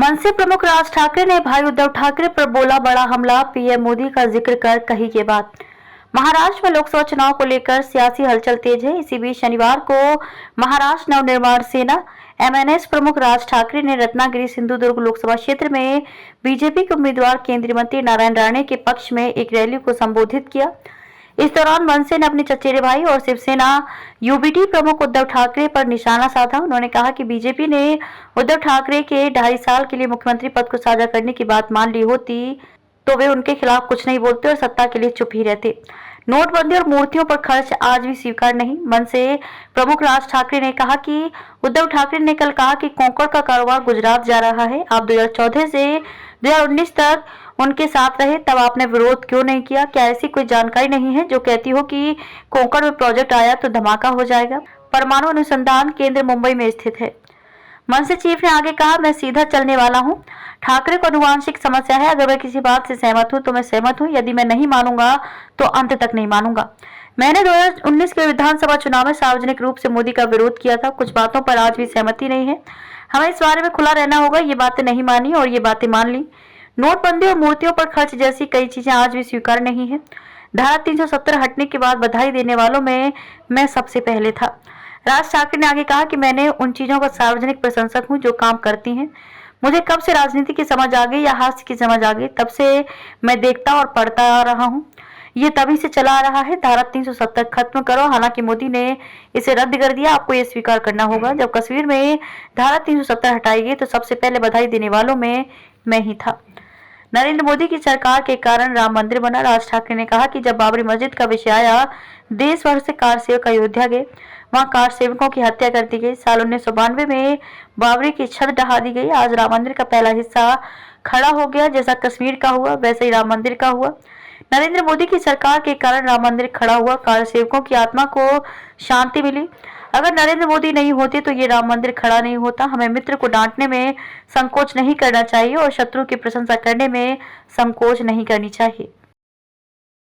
मनसे प्रमुख राज ठाकरे ने भाई उद्धव ठाकरे पर बोला बड़ा हमला, पीएम मोदी का जिक्र कर कही ये बात। महाराष्ट्र में लोकसभा चुनाव को लेकर सियासी हलचल तेज है। इसी बीच शनिवार को महाराष्ट्र नवनिर्माण सेना एमएनएस प्रमुख राज ठाकरे ने रत्नागिरी सिंधुदुर्ग लोकसभा क्षेत्र में बीजेपी के उम्मीदवार केंद्रीय मंत्री नारायण राणे के पक्ष में एक रैली को संबोधित किया। इस दौरान मनसे ने अपने चचेरे भाई और शिवसेना यूबीटी प्रमुख उद्धव ठाकरे पर निशाना साधा। उन्होंने कहा कि बीजेपी ने उद्धव ठाकरे के 2.5 साल के लिए मुख्यमंत्री पद को साझा करने की बात मान ली होती तो वे उनके खिलाफ कुछ नहीं बोलते और सत्ता के लिए चुप ही रहते। नोटबंदी और मूर्तियों पर खर्च आज भी स्वीकार नहीं। मनसे प्रमुख राज ठाकरे ने कहा कि उद्धव ठाकरे ने कल कहा कि कोंकण का कारोबार गुजरात जा रहा है। आप 2014 से 2019 तक उनके साथ रहे, तब आपने विरोध क्यों नहीं किया? क्या ऐसी कोई जानकारी नहीं है जो कहती हो कि कोंकण में प्रोजेक्ट आया तो धमाका हो जाएगा? परमाणु अनुसंधान केंद्र मुंबई में स्थित है। मनसे चीफ ने आगे कहा, मैं सीधा चलने वाला हूं। ठाकरे को अनुवांशिक समस्या है। अगर मैं किसी बात से सहमत हूं तो मैं सहमत हूं, यदि मैं नहीं मानूंगा तो अंत तक नहीं मानूंगा। मैंने 2019 के विधानसभा चुनाव में सार्वजनिक रूप से मोदी का विरोध किया था। कुछ बातों पर आज भी सहमति नहीं है। हमें इस बारे में खुला रहना होगा। ये बातें नहीं मानी और ये बातें मान ली। नोटबंदी और मूर्तियों पर खर्च जैसी कई चीजें आज भी स्वीकार नहीं है। धारा 370 हटने के बाद बधाई देने वालों में मैं सबसे पहले था। राज ठाकरे ने आगे कहा कि मैंने उन चीजों का सार्वजनिक प्रशंसक हूं जो काम करती हैं। मुझे कब से राजनीति की समझ आ गई या हास्य की समझ आ गई, तब से मैं देखता और पढ़ता आ रहा हूं। ये तभी से चला आ रहा है। धारा 370 खत्म करो। हालांकि मोदी ने इसे रद्द कर दिया। आपको ये स्वीकार करना होगा, जब कश्मीर में धारा 370 हटाई गई तो सबसे पहले बधाई देने वालों में मैं ही था। नरेंद्र मोदी की सरकार के कारण राम मंदिर बना। राज ठाकरे ने कहा कि जब बाबरी मस्जिद का विषय आया, देश भर से कार सेवक अयोध्या गए। वहां कार सेवकों की हत्या कर दी गई। साल 1992 में बाबरी की छत ढहा दी गई। आज राम मंदिर का पहला हिस्सा खड़ा हो गया। जैसा कश्मीर का हुआ वैसे ही राम मंदिर का हुआ। नरेंद्र मोदी की सरकार के कारण राम मंदिर खड़ा हुआ। कार सेवकों की आत्मा को शांति मिली। अगर नरेंद्र मोदी नहीं होते तो ये राम मंदिर खड़ा नहीं होता। हमें मित्र को डांटने में संकोच नहीं करना चाहिए और शत्रु की प्रशंसा करने में संकोच नहीं करनी चाहिए।